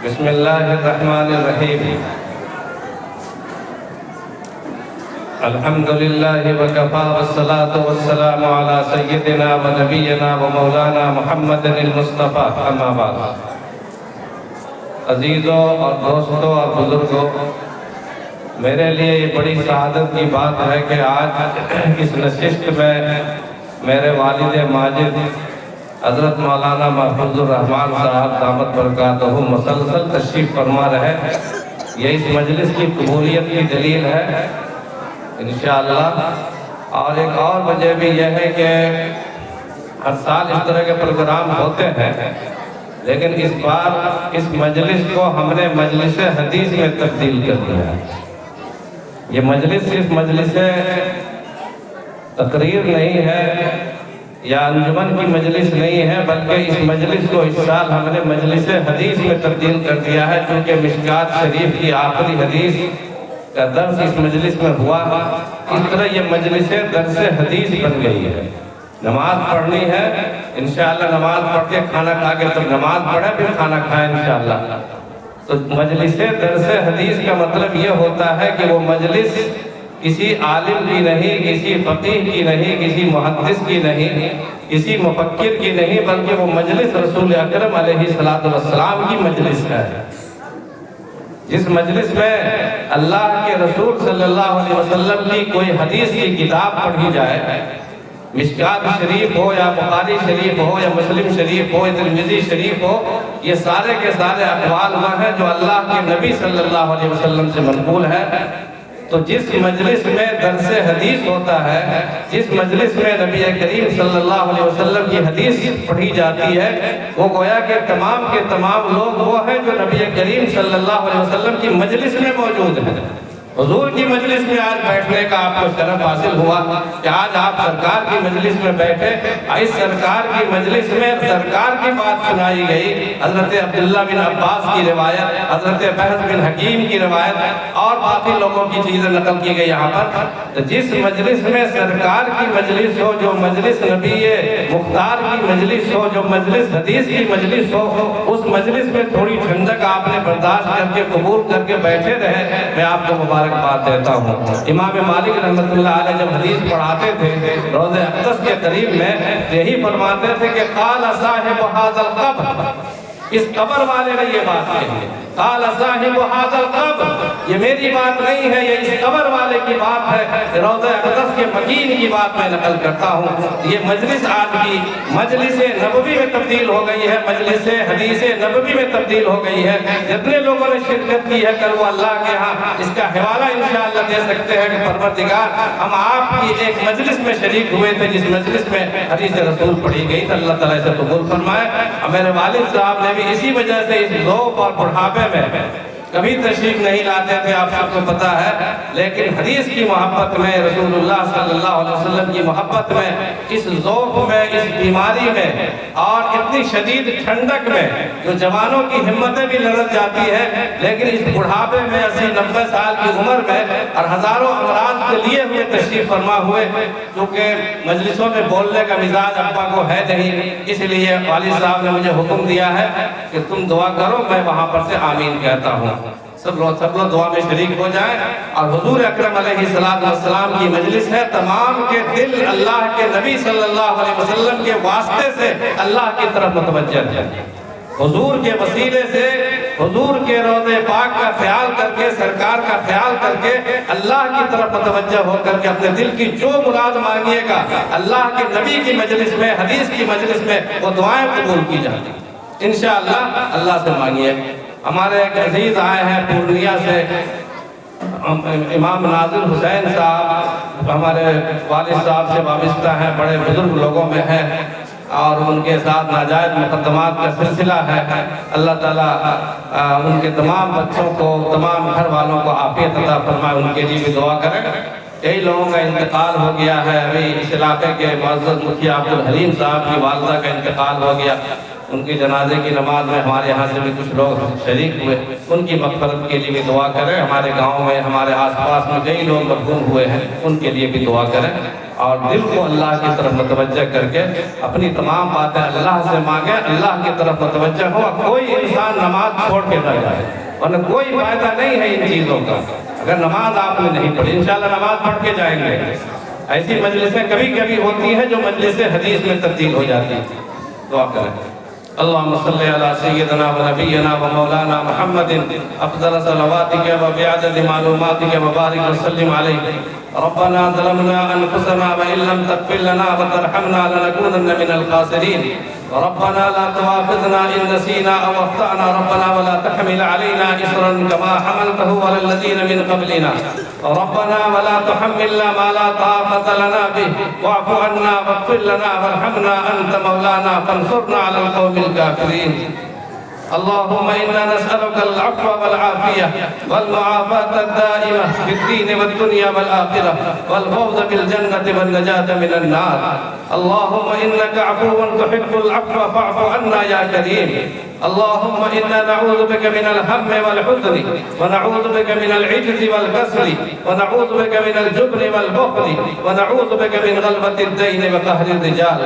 بسم اللہ الرحمن الرحیم الحمدللہ وکفا والصلاة والسلام علی سیدنا و نبینا و مولانا محمد المصطفیٰ، اما بعد۔ عزیزوں اور دوستوں اور بزرگوں، میرے لیے یہ بڑی سعادت کی بات ہے کہ آج اس نشست میں میرے والد ماجد حضرت مولانا محفوظ الرحمان صاحب دامت برکاتہ مسلسل تشریف فرما رہے۔ یہ اس مجلس کی قبولیت کی دلیل ہے انشاءاللہ۔ اور ایک اور وجہ بھی یہ ہے کہ ہر سال اس طرح کے پروگرام ہوتے ہیں، لیکن اس بار اس مجلس کو ہم نے مجلس حدیث میں تبدیل کر دیا ہے۔ یہ مجلس صرف مجلس تقریر نہیں ہے یا انجمن کی مجلس نہیں ہے، بلکہ اس مجلس کو اس سال ہم نے مجلس حدیث میں تبدیل کر دیا ہے، کیونکہ مشکات شریف کی آخری حدیث کا درس اس مجلس میں ہوا۔ اس طرح یہ مجلس درس حدیث بن گئی ہے۔ نماز پڑھنی ہے انشاءاللہ، نماز پڑھ کے کھانا کھا کے تب نماز پڑھے پھر کھانا کھائیں انشاءاللہ۔ تو مجلس درس حدیث کا مطلب یہ ہوتا ہے کہ وہ مجلس کسی عالم کی نہیں، کسی فقیہ کی نہیں، کسی محدث کی نہیں، کسی مفکر کی نہیں، بلکہ وہ مجلس رسول اکرم علیہ السلام کی مجلس ہے۔ جس مجلس میں اللہ کے رسول صلی اللہ علیہ وسلم کی کوئی حدیث کی کتاب پڑھی جائے، مشکات شریف ہو یا بخاری شریف ہو یا مسلم شریف ہو یا ترمذی شریف ہو، یہ سارے کے سارے اقوال وہ ہیں جو اللہ کے نبی صلی اللہ علیہ وسلم سے منقول ہے۔ تو جس مجلس میں درس حدیث ہوتا ہے، جس مجلس میں نبی کریم صلی اللہ علیہ وسلم کی حدیث پڑھی جاتی ہے، وہ گویا کہ تمام کے تمام لوگ وہ ہیں جو نبی کریم صلی اللہ علیہ وسلم کی مجلس میں موجود ہیں۔ حضور کی مجلس میں آج بیٹھنے کا آپ کو شرف حاصل ہوا کہ آج آپ سرکار کی مجلس میں بیٹھے۔ اس سرکار کی مجلس میں سرکار کی بات سنائی گئی، حضرت عبداللہ بن عباس کی روایت، حضرت بحث بن حکیم کی روایت اور باقی لوگوں کی چیزیں نقل کی گئی یہاں پر۔ تو جس مجلس میں سرکار کی مجلس ہو، جو مجلس نبی مختار کی مجلس ہو، جو مجلس حدیث کی مجلس ہو، اس مجلس میں تھوڑی ٹھنڈک آپ نے برداشت کر کے قبول کر کے بیٹھے رہے، میں آپ کو مبارک بات دیتا ہوں۔ امام مالک رحمۃ اللہ علیہ جب حدیث پڑھاتے تھے روز اقدس کے قریب میں، یہی فرماتے تھے کہ قال صاحب ھذا القبر، اس قبر والے نے یہ بات کہی ہے، قال صاحب ھذا القبر، یہ میری بات نہیں ہے، یہ اس قبر والے کی بات ہے، روز اقدس کے مکین کی بات میں نقل کرتا ہوں۔ یہ مجلس آج کی مجلس نبوی میں تبدیل ہو گئی ہے، مجلس حدیث نبوی میں تبدیل ہو گئی ہے۔ جتنے لوگوں نے شرکت کی ہے کل وہ اللہ کے ہاں اس کا حوالہ انشاءاللہ دے سکتے ہیں کہ پروردگار ہم آپ کی ایک مجلس میں شریک ہوئے تھے، جس مجلس میں حدیث رسول پڑھی گئی، تو اللہ تعالیٰ سے قبول فرمائے۔ میرے والد صاحب نے بھی اسی وجہ سے اس ذوق اور بڑھاپے میں کبھی تشریف نہیں لاتے تھے، آپ سب کو پتا ہے، لیکن حدیث کی محبت میں، رسول اللہ صلی اللہ علیہ وسلم کی محبت میں، اس ذوق میں، اس بیماری میں اور اتنی شدید ٹھنڈک میں جو جوانوں کی ہمتیں بھی لرز جاتی ہے، لیکن اس بڑھاپے میں 80-90 سال کی عمر میں اور ہزاروں امراض کے لیے ہوئے تشریف فرما ہوئے، کیونکہ مجلسوں میں بولنے کا مزاج ابا کو ہے نہیں، اس لیے والد صاحب نے مجھے حکم دیا ہے کہ تم دعا کرو، میں وہاں پر سے آمین کہتا ہوں۔ سب لوگ دعا میں شریک ہو جائیں۔ اور حضور اکرم علیہ السلام کی مجلس ہے، تمام کے دل اللہ کے نبی صلی اللہ علیہ وسلم کے واسطے سے اللہ کی طرف متوجہ ہے۔ حضور کے وسیلے سے، حضور کے روضے پاک کا خیال کر کے، سرکار کا خیال کر کے اللہ کی طرف متوجہ ہو کر کے اپنے دل کی جو مراد مانگیے گا، اللہ کے نبی کی مجلس میں، حدیث کی مجلس میں وہ دعائیں قبول کی جاتی ہیں انشاءاللہ۔ اللہ سے مانگیے۔ ہمارے ایک عزیز آئے ہیں پورنیہ سے، امام ناظر حسین صاحب، ہمارے والد صاحب سے وابستہ ہیں، بڑے بزرگ لوگوں میں ہیں، اور ان کے ساتھ ناجائز مقدمات کا سلسلہ ہے۔ اللہ تعالیٰ ان کے تمام بچوں کو، تمام گھر والوں کو عافیت عطا فرمائے، ان کے لیے بھی دعا کریں۔ کئی لوگوں کا انتقال ہو گیا ہے، ابھی اس علاقے کے معزز مکھیا عبدالحلیم صاحب کی والدہ کا انتقال ہو گیا، ان کی جنازے کی نماز میں ہمارے یہاں سے بھی کچھ لوگ شریک ہوئے، ان کی مغفرت کے لیے بھی دعا کریں۔ ہمارے گاؤں میں، ہمارے آس پاس میں کئی لوگ مرحوم ہوئے ہیں، ان کے لیے بھی دعا کریں۔ اور دل کو اللہ کی طرف متوجہ کر کے اپنی تمام باتیں اللہ سے مانگیں، اللہ کی طرف متوجہ ہو، کوئی انسان نماز چھوڑ کے نہ جائے، ورنہ کوئی فائدہ نہیں ہے ان چیزوں کا۔ اگر نماز آپ نے نہیں پڑھی، انشاءاللہ نماز پڑھ کے جائیں گے۔ ایسی مجلسیں کبھی کبھی ہوتی ہیں جو مجلس حدیث میں تبدیل ہو جاتی ہیں۔ دعا کریں۔ اللهم صل على سيدنا ونبينا ومولانا محمد افضل صلواتك وبعدد معلوماتك وبارك وسلم عليه۔ ربنا ظلمنا انفسنا وان لم تغفر لنا وترحمنا لنكونن من الخاسرين۔ ربنا لا تؤاخذنا ان نسينا او اخطانا، ربنا ولا تحمل علينا اصرا كما حملته على الذين من قبلنا، ربنا ولا تحملنا ما لا طاقة لنا به، واعف عنا واغفر لنا وارحمنا انت مولانا فانصرنا على القوم الكافرين۔ اللهم إنا نسألك العفو والعافية والمعافاة الدائمة في الدين والدنيا والآخرة، والفوز بالجنة والنجاة من النار۔ اللهم إنك عفو تحب العفو فاعف عنا يا كريم۔ اللهم إنا نعوذ بك من الهم والحزن، ونعوذ بك من العجز والكسل، ونعوذ بك من الجبن والبخل، ونعوذ بك من غلبة الدين وقهر الرجال۔